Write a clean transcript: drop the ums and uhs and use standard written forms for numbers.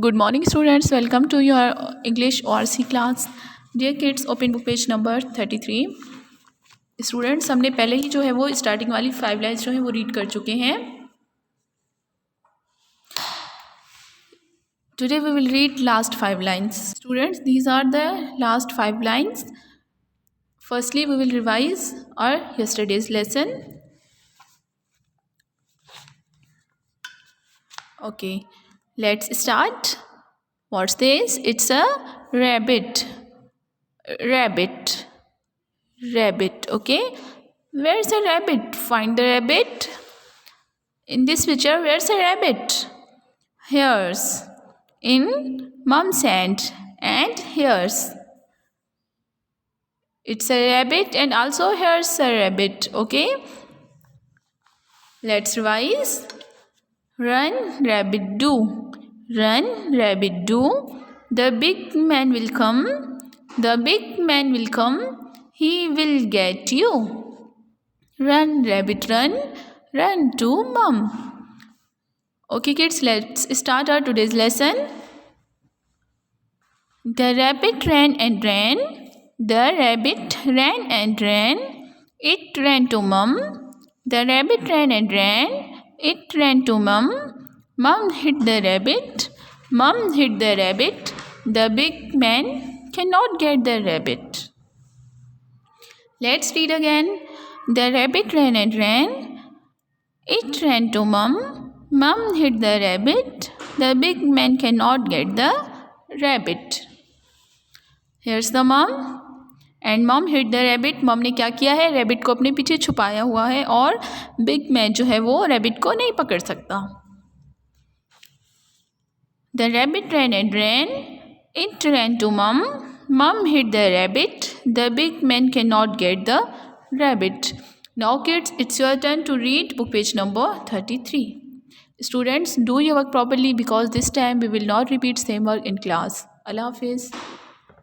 Good morning students, welcome to your English ORC class. Dear kids, open book page number 33. Students हमने पहले ही जो है वो starting वाली 5 लाइन्स जो है वो रीड कर चुके हैं. Today we will read last 5 lines. Students, these are the last 5 lines. Firstly, we will revise our yesterday's lesson. Okay, let's start. What's this? It's a rabbit. Rabbit. Okay, where's a rabbit? Find the rabbit. In this picture, where's a rabbit? Here's in mom's hand, and here's it's a rabbit, and also here's a rabbit. Okay, let's revise. Run, rabbit, do. Run, rabbit, do. The big man will come. The big man will come. He will get you. Run, rabbit, run. Run to mom. Okay, kids, let's start our today's lesson. The rabbit ran and ran. The rabbit ran and ran. It ran to mom. The rabbit ran and ran. It ran to mom. Mom hit the rabbit. Mom hit the rabbit. The big man cannot get the rabbit. Let's read again. The rabbit ran and ran. It ran to mom. Mom hit the rabbit. The big man cannot get the rabbit. Here's the mom. And mom hit the rabbit. Mom ने क्या किया है? Rabbit को अपने पीछे छुपाया हुआ है और बिग मैन जो है वो रैबिट को नहीं पकड़ सकता. The rabbit ran and ran. It ran to mum. Mum hit the rabbit. The big man can not get the rabbit. Now kids, it's your turn to read book page number 33. Students, do your work properly because this time we will not repeat same work in class. Allah Hafiz.